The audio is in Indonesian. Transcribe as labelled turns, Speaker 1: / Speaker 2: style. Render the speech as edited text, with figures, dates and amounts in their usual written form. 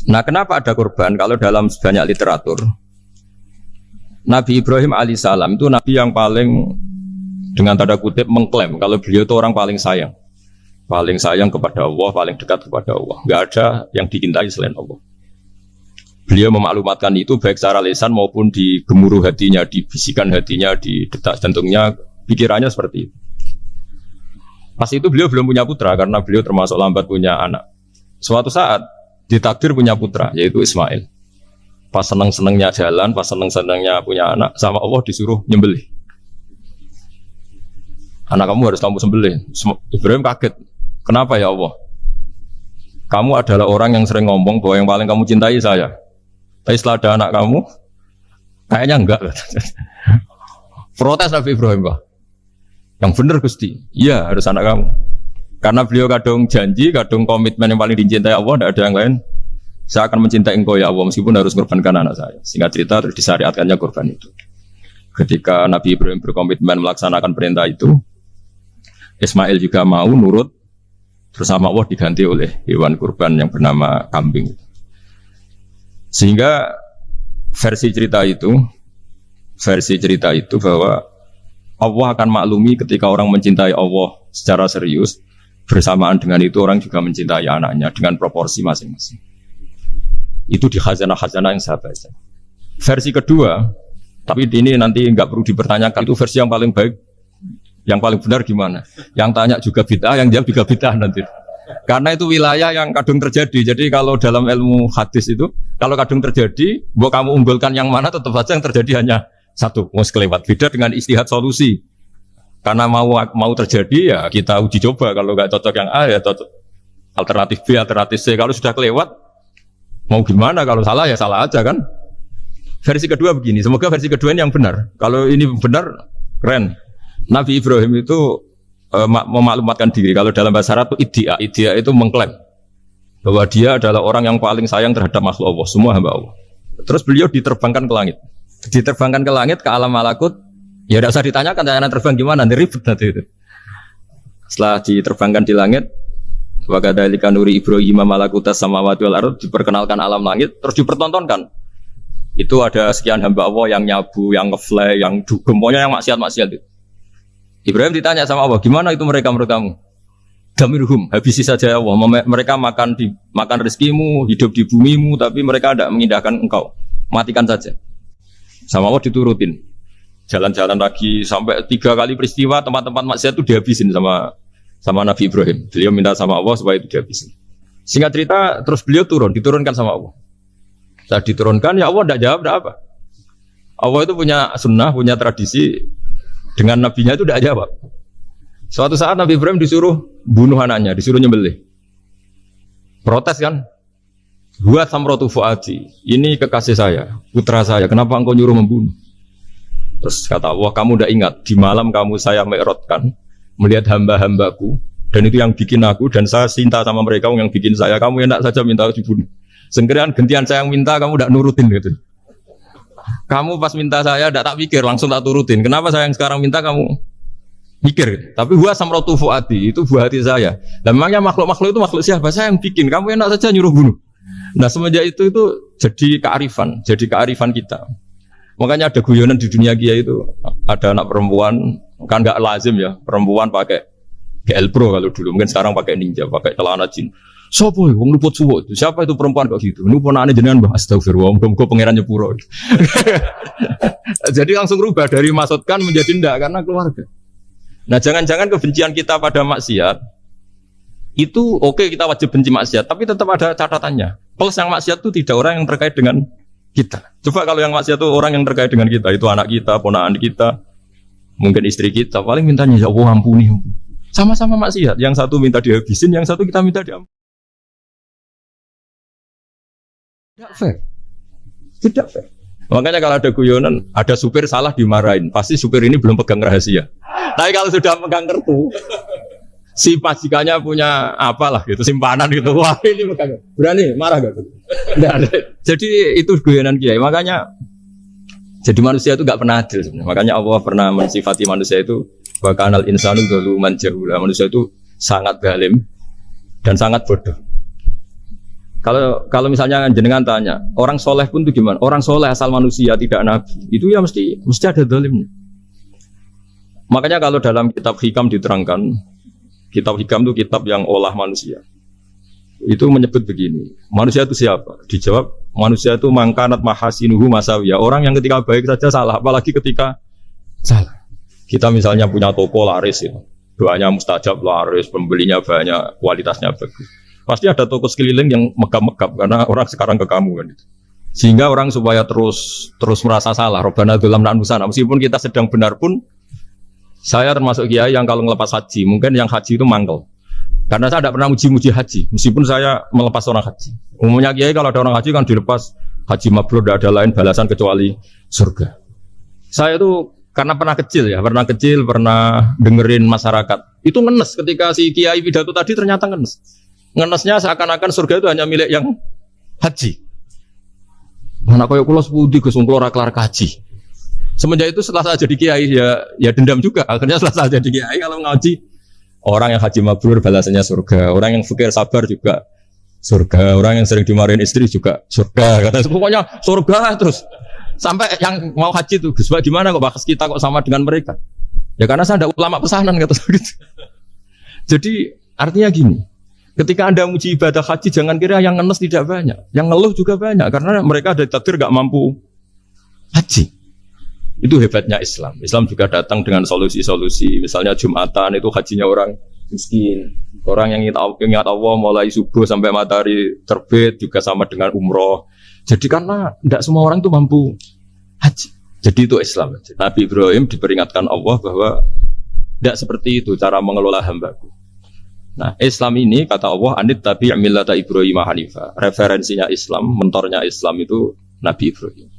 Speaker 1: Nah, kenapa ada korban? Kalau dalam banyak literatur, Nabi Ibrahim alaihissalam itu nabi yang paling dengan tanda kutip mengklaim kalau beliau itu orang paling sayang kepada Allah, paling dekat kepada Allah. Nggak ada yang dicintai selain Allah. Beliau memaklumatkan itu baik secara lisan maupun di gemuruh hatinya, di bisikan hatinya, di detak jantungnya, pikirannya seperti itu. Pas itu beliau belum punya putra karena beliau termasuk lambat punya anak. Suatu saat ditakdir punya putra, yaitu Ismail. Pas seneng-senengnya jalan, pas seneng-senengnya punya anak, sama Allah disuruh nyembelih. Anak kamu harus kamu sembelih. Ibrahim kaget. Kenapa ya Allah? Kamu adalah orang yang sering ngomong bahwa yang paling kamu cintai saya. Tapi setelah ada anak kamu, kayaknya enggak. Protes Nabi Ibrahim, Pak. Yang benar Gusti. Iya, harus anak kamu. Karena beliau kadung janji, kadung komitmen yang paling dicintai Allah, tidak ada yang lain. Saya akan mencintai engkau ya Allah, meskipun harus mengorbankan anak saya. Singkat cerita, disyariatkannya korban itu. Ketika Nabi Ibrahim berkomitmen melaksanakan perintah itu, Ismail juga mau nurut, terus sama Allah diganti oleh hewan kurban yang bernama kambing. Sehingga versi cerita itu bahwa Allah akan maklumi ketika orang mencintai Allah secara serius, bersamaan dengan itu orang juga mencintai anaknya dengan proporsi masing-masing. Itu di khazanah-khazanah yang saya baca. Versi kedua, tapi ini nanti nggak perlu dipertanyakan, itu versi yang paling baik, yang paling benar gimana? Yang tanya juga bid'ah, yang jawab juga bid'ah nanti. Karena itu wilayah yang kadung terjadi. Jadi kalau dalam ilmu hadis itu, kalau kadung terjadi, buat kamu unggulkan yang mana, tetap saja yang terjadi hanya satu, mau kelewat. Beda dengan istihad solusi. Karena mau terjadi ya kita uji coba. Kalau nggak cocok yang A ya cocok alternatif B, alternatif C. Kalau sudah kelewat, mau gimana? Kalau salah ya salah aja kan. Versi kedua begini. Semoga versi kedua ini yang benar. Kalau ini benar, keren. Nabi Ibrahim itu memaklumatkan diri. Kalau dalam bahasa Arab itu iddia itu mengklaim bahwa dia adalah orang yang paling sayang terhadap makhluk Allah, semua hamba Allah. Terus beliau diterbangkan ke langit, ke alam malakut. Ya tidak usah ditanyakan cara terbang gimana, ribet nanti itu. Setelah diterbangkan di langit, wa kadzalika nuri Ibrahim malakutas samawati wal ardh, diperkenalkan alam langit, terus dipertontonkan. Itu ada sekian hamba Allah yang nyabu, yang ngefly, yang dugem, pokoknya yang maksiat-maksiat itu. Ibrahim ditanya sama Allah, gimana itu mereka menurut kamu? Damirhum, habisi saja ya Allah. Mereka makan rezekimu, hidup di bumimu, tapi mereka tidak mengindahkan engkau. Matikan saja. Sama Allah diturutin. Jalan-jalan lagi sampai 3 kali peristiwa tempat-tempat maksiat itu dihabisin sama Nabi Ibrahim. Beliau minta sama Allah supaya itu dihabisin. Singkat cerita, terus beliau diturunkan sama Allah. Saat diturunkan, ya Allah tidak jawab, tidak apa. Allah itu punya sunnah, punya tradisi. Dengan nabinya itu tidak jawab. Suatu saat Nabi Ibrahim disuruh bunuh anaknya, disuruh nyembelih. Protes kan? Buat samrotu fuadi, ini kekasih saya, putra saya, kenapa engkau nyuruh membunuh? Terus kata Allah, kamu tidak ingat, di malam kamu saya mi'rajkan, melihat hamba-hambaku, dan itu yang bikin aku, dan saya cinta sama mereka yang bikin saya, kamu enak saja minta dibunuh. Segerian gantian saya yang minta, kamu tidak nurutin gitu. Kamu pas minta saya tidak tak pikir, langsung tak turutin. Kenapa saya yang sekarang minta kamu mikir gitu. Tapi huwa samratu fuadi, itu buah hati saya. Dan memangnya makhluk-makhluk itu makhluk siapa? Saya yang bikin, kamu enak saja nyuruh bunuh. Nah semenjak itu jadi kearifan kita. Makanya ada guyonan di dunia kia itu, ada anak perempuan, kan nggak lazim ya, perempuan pakai GL Pro kalau dulu, mungkin sekarang pakai Ninja, pakai celana jin. Sopo wong luput suwo. Siapa itu perempuan kok gitu? Ini ponakane jenengan Mbah, astagfirullah, muga-muga pangeran nyepuro. Jadi langsung rubah dari maksudkan menjadi ndak karena keluarga. Nah, jangan-jangan kebencian kita pada maksiat itu oke, kita wajib benci maksiat, tapi tetap ada catatannya. Plus yang maksiat itu tidak orang yang terkait dengan kita. Coba kalau yang maksiat itu orang yang terkait dengan kita, itu anak kita, ponakan kita, mungkin istri kita, paling mintanya ya Allah ampuni. Sama-sama maksiat, yang satu minta dihabisin, yang satu kita minta diampuni. Tidak fair. Tidak fair. Makanya kalau ada guyonan, ada supir salah dimarahin, pasti supir ini belum pegang rahasia. Tapi kalau sudah pegang kartu, si majikannya punya apalah gitu, simpanan gitu, wah ini pegang. Berani marah gak? Jadi itu guyonan kiai. Makanya jadi manusia itu gak pernah adil sebenarnya. Makanya Allah pernah mensifati manusia itu wa kanal insanu zaluman jahula. Manusia itu sangat zalim dan sangat bodoh. Kalau misalnya jenengan tanya, orang soleh pun itu gimana? Orang soleh asal manusia tidak nabi, itu ya mesti ada zalimnya. Makanya kalau dalam kitab Hikam diterangkan, kitab Hikam itu kitab yang olah manusia. Itu menyebut begini, manusia itu siapa? Dijawab, manusia itu mangkanat mahasinuhu masawiyah. Orang yang ketika baik saja salah, apalagi ketika salah. Kita misalnya punya toko laris itu, doanya mustajab laris, pembelinya banyak, kualitasnya bagus. Pasti ada toko sekeliling yang megap-megap karena orang sekarang ke kamu kan. Sehingga orang supaya terus merasa salah. Rabbana dzulamna anfusana. Meskipun kita sedang benar pun, saya termasuk kiai yang kalau ngelepas haji, mungkin yang haji itu mangkel. Karena saya tidak pernah muji-muji haji, meskipun saya melepas orang haji. Umumnya kiai kalau ada orang haji kan dilepas haji mabrur, tidak ada lain balasan kecuali surga. Saya itu karena pernah kecil, pernah dengerin masyarakat. Itu ngenes ketika si kiai pidato tadi ternyata ngenes. Ngenesnya seakan-akan surga itu hanya milik yang haji. Anak koyo kula sepudi Gus kula ora kelar kaji. Semenjak itu setelah saya jadi kiai ya dendam juga. Akhirnya setelah saya jadi kiai kalau ngaji orang yang haji mabrur balasannya surga, orang yang fakir sabar juga surga, orang yang sering dimarahin istri juga surga. Kata pokoknya surga terus. Sampai yang mau haji itu Gus gimana kok bahas kita kok sama dengan mereka? Ya karena saya ada ulama pesanan kata gitu. Jadi artinya gini. Ketika Anda muji ibadah haji, jangan kira yang ngenes tidak banyak. Yang ngeluh juga banyak, karena mereka ada takdir gak mampu haji. Itu hebatnya Islam. Islam juga datang dengan solusi-solusi. Misalnya Jumatan itu hajinya orang miskin. Orang yang ingat Allah mulai subuh sampai matahari terbit juga sama dengan umroh. Jadi karena tidak semua orang itu mampu haji. Jadi itu Islam. Nabi Ibrahim diperingatkan Allah bahwa tidak seperti itu cara mengelola hambaku. Nah, Islam ini kata Allah anit tabi' millata Ibrahim hanifa. Referensinya Islam, mentornya Islam itu Nabi Ibrahim.